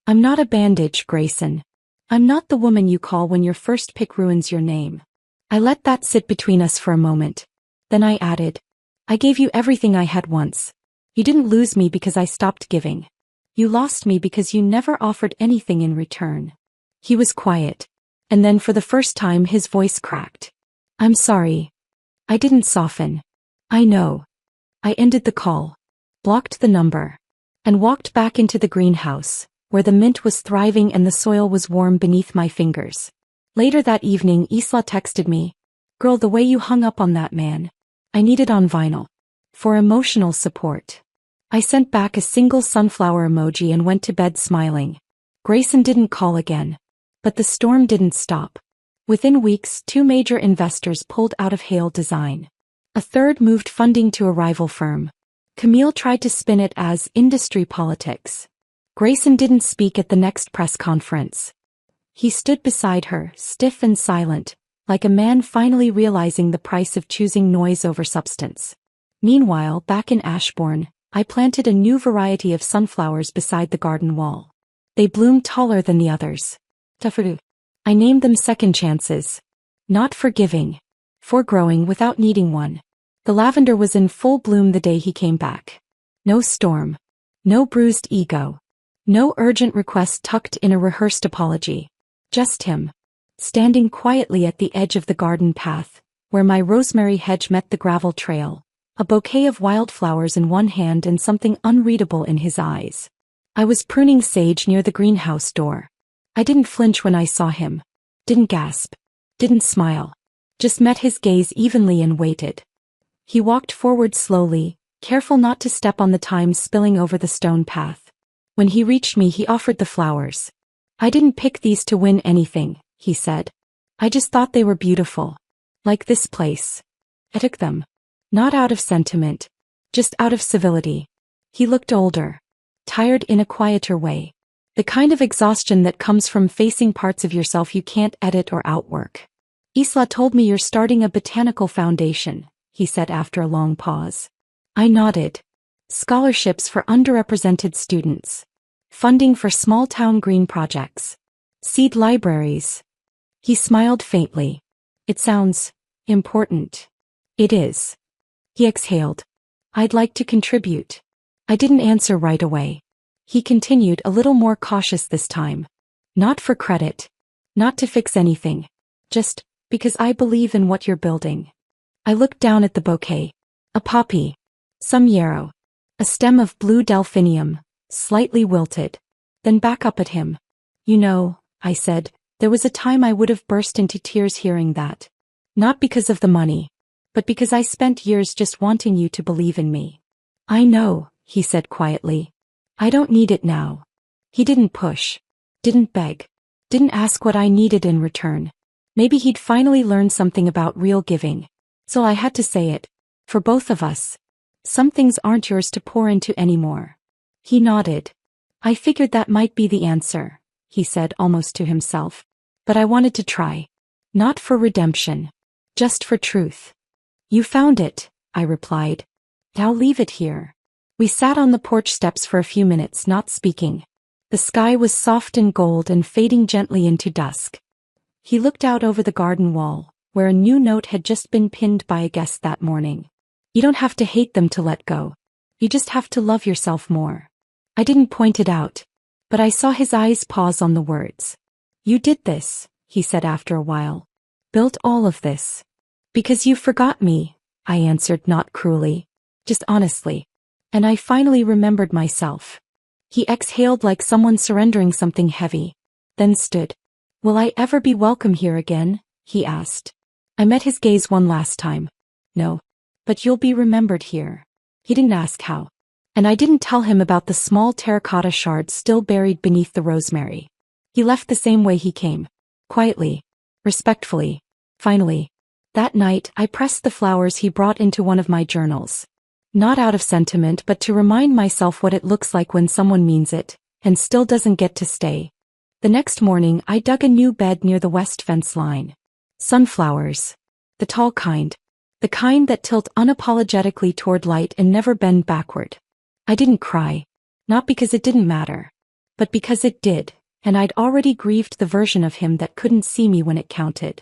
I'm not a bandage, Grayson. I'm not the woman you call when your first pick ruins your name. I let that sit between us for a moment. Then I added, I gave you everything I had once. You didn't lose me because I stopped giving. You lost me because you never offered anything in return. He was quiet. And then for the first time his voice cracked. I'm sorry. I didn't soften. I know. I ended the call. Blocked the number. And walked back into the greenhouse, where the mint was thriving and the soil was warm beneath my fingers. Later that evening Isla texted me. Girl, the way you hung up on that man. I need it on vinyl. For emotional support. I sent back a single sunflower emoji and went to bed smiling. Grayson didn't call again. But the storm didn't stop. Within weeks, 2 major investors pulled out of Hale Design. A third moved funding to a rival firm. Camille tried to spin it as industry politics. Grayson didn't speak at the next press conference. He stood beside her, stiff and silent, like a man finally realizing the price of choosing noise over substance. Meanwhile, back in Ashbourne, I planted a new variety of sunflowers beside the garden wall. They bloomed taller than the others. I named them second chances. Not forgiving. For growing without needing one. The lavender was in full bloom the day he came back. No storm. No bruised ego. No urgent request tucked in a rehearsed apology. Just him. Standing quietly at the edge of the garden path, where my rosemary hedge met the gravel trail, a bouquet of wildflowers in one hand and something unreadable in his eyes. I was pruning sage near the greenhouse door. I didn't flinch when I saw him. Didn't gasp. Didn't smile. Just met his gaze evenly and waited. He walked forward slowly, careful not to step on the thyme spilling over the stone path. When he reached me, he offered the flowers. I didn't pick these to win anything, he said. I just thought they were beautiful. Like this place. I took them. Not out of sentiment. Just out of civility. He looked older. Tired in a quieter way. The kind of exhaustion that comes from facing parts of yourself you can't edit or outwork. Isla told me you're starting a botanical foundation, he said after a long pause. I nodded. Scholarships for underrepresented students. Funding for small-town green projects. Seed libraries. He smiled faintly. It sounds important. It is. He exhaled. I'd like to contribute. I didn't answer right away. He continued, a little more cautious this time. Not for credit. Not to fix anything. Just because I believe in what you're building. I looked down at the bouquet. A poppy. Some yarrow. A stem of blue delphinium, slightly wilted. Then back up at him. You know, I said, there was a time I would have burst into tears hearing that. Not because of the money, but because I spent years just wanting you to believe in me. I know, he said quietly. I don't need it now. He didn't push. Didn't beg. Didn't ask what I needed in return. Maybe he'd finally learned something about real giving. So I had to say it. For both of us. Some things aren't yours to pour into anymore. He nodded. I figured that might be the answer, he said almost to himself. But I wanted to try. Not for redemption. Just for truth. You found it, I replied. I'll leave it here. We sat on the porch steps for a few minutes, not speaking. The sky was soft and gold and fading gently into dusk. He looked out over the garden wall, where a new note had just been pinned by a guest that morning. You don't have to hate them to let go. You just have to love yourself more. I didn't point it out, but I saw his eyes pause on the words. You did this, he said after a while. Built all of this. Because you forgot me, I answered not cruelly, just honestly. And I finally remembered myself. He exhaled like someone surrendering something heavy, then stood. Will I ever be welcome here again? He asked. I met his gaze one last time. No. But you'll be remembered here. He didn't ask how. And I didn't tell him about the small terracotta shards still buried beneath the rosemary. He left the same way he came. Quietly. Respectfully. Finally. That night, I pressed the flowers he brought into one of my journals. Not out of sentiment, but to remind myself what it looks like when someone means it, and still doesn't get to stay. The next morning, I dug a new bed near the west fence line. Sunflowers. The tall kind. The kind that tilt unapologetically toward light and never bend backward. I didn't cry. Not because it didn't matter. But because it did, and I'd already grieved the version of him that couldn't see me when it counted.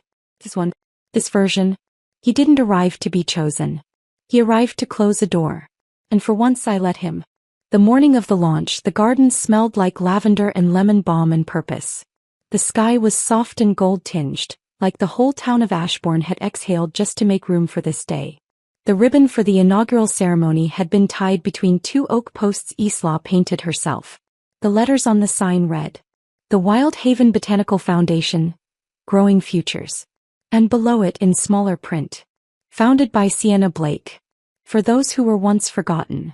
This version. He didn't arrive to be chosen. He arrived to close a door. And for once I let him. The morning of the launch, the garden smelled like lavender and lemon balm and purpose. The sky was soft and gold-tinged, like the whole town of Ashbourne had exhaled just to make room for this day. The ribbon for the inaugural ceremony had been tied between two oak posts Isla painted herself. The letters on the sign read, The Wild Haven Botanical Foundation, Growing Futures. And below it in smaller print, Founded by Sienna Blake. For those who were once forgotten.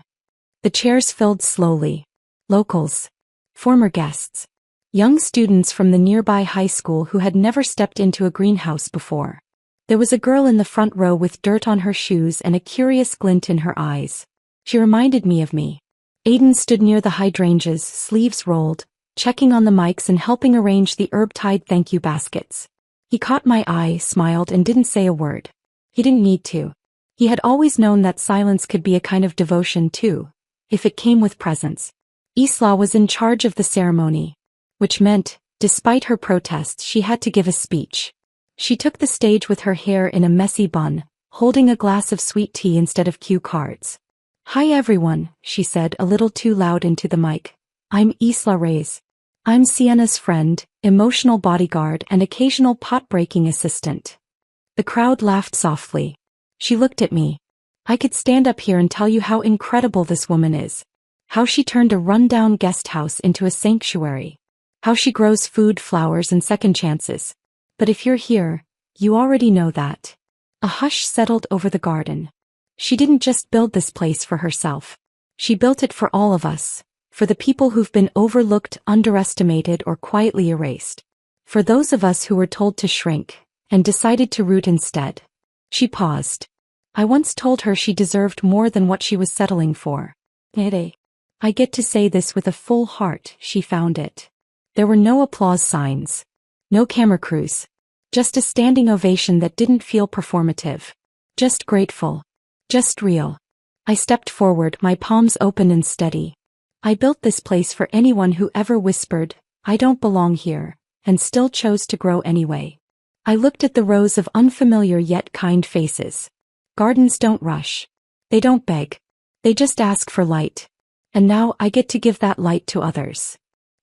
The chairs filled slowly. Locals. Former guests. Young students from the nearby high school who had never stepped into a greenhouse before. There was a girl in the front row with dirt on her shoes and a curious glint in her eyes. She reminded me of me. Aiden stood near the hydrangeas, sleeves rolled, checking on the mics and helping arrange the herb-tied thank you baskets. He caught my eye, smiled and didn't say a word. He didn't need to. He had always known that silence could be a kind of devotion too, if it came with presence. Isla was in charge of the ceremony, which meant, despite her protests, she had to give a speech. She took the stage with her hair in a messy bun, holding a glass of sweet tea instead of cue cards. "Hi everyone," she said a little too loud into the mic. "I'm Isla Reyes. I'm Sienna's friend, emotional bodyguard and occasional pot-breaking assistant." The crowd laughed softly. She looked at me. I could stand up here and tell you how incredible this woman is. How she turned a run-down guest house into a sanctuary. How she grows food, flowers and second chances. But if you're here, you already know that. A hush settled over the garden. She didn't just build this place for herself. She built it for all of us. For the people who've been overlooked, underestimated, or quietly erased. For those of us who were told to shrink, and decided to root instead. She paused. I once told her she deserved more than what she was settling for. I get to say this with a full heart, she found it. There were no applause signs. No camera crews. Just a standing ovation that didn't feel performative. Just grateful. Just real. I stepped forward, my palms open and steady. I built this place for anyone who ever whispered, "I don't belong here," and still chose to grow anyway. I looked at the rows of unfamiliar yet kind faces. Gardens don't rush. They don't beg. They just ask for light. And now I get to give that light to others.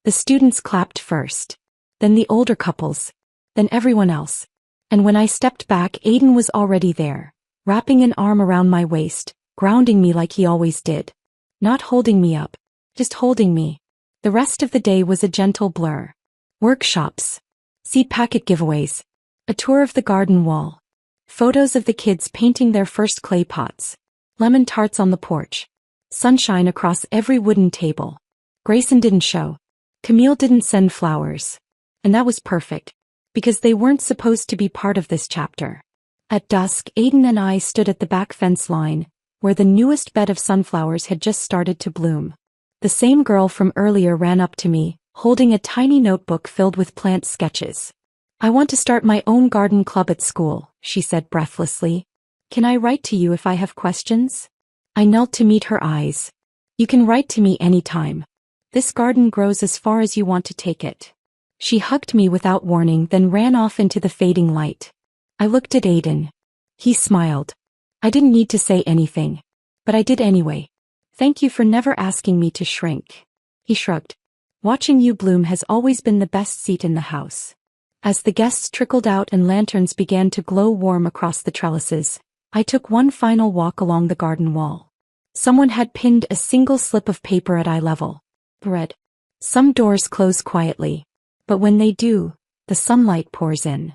The students clapped first. Then the older couples. Then everyone else. And when I stepped back, Aiden was already there, wrapping an arm around my waist, grounding me like he always did. Not holding me up. Just holding me. The rest of the day was a gentle blur. Workshops. Seed packet giveaways. A tour of the garden wall. Photos of the kids painting their first clay pots. Lemon tarts on the porch. Sunshine across every wooden table. Grayson didn't show. Camille didn't send flowers. And that was perfect. Because they weren't supposed to be part of this chapter. At dusk, Aiden and I stood at the back fence line, where the newest bed of sunflowers had just started to bloom. The same girl from earlier ran up to me, holding a tiny notebook filled with plant sketches. "I want to start my own garden club at school," she said breathlessly. "Can I write to you if I have questions?" I knelt to meet her eyes. "You can write to me anytime. This garden grows as far as you want to take it." She hugged me without warning, then ran off into the fading light. I looked at Aiden. He smiled. I didn't need to say anything. But I did anyway. "Thank you for never asking me to shrink." He shrugged. "Watching you bloom has always been the best seat in the house." As the guests trickled out and lanterns began to glow warm across the trellises, I took one final walk along the garden wall. Someone had pinned a single slip of paper at eye level. Read. "Some doors close quietly. But when they do, the sunlight pours in."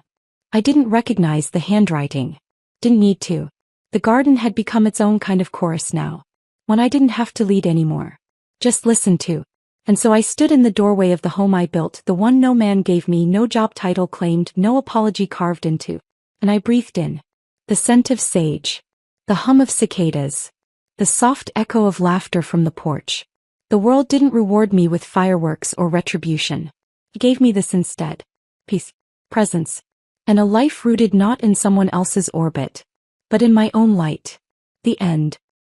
I didn't recognize the handwriting. Didn't need to. The garden had become its own kind of chorus now. When I didn't have to lead anymore. Just listen to. And so I stood in the doorway of the home I built, the one no man gave me, no job title claimed, no apology carved into. And I breathed in. The scent of sage. The hum of cicadas. The soft echo of laughter from the porch. The world didn't reward me with fireworks or retribution. It gave me this instead. Peace. Presence. And a life rooted not in someone else's orbit, but in my own light. The end.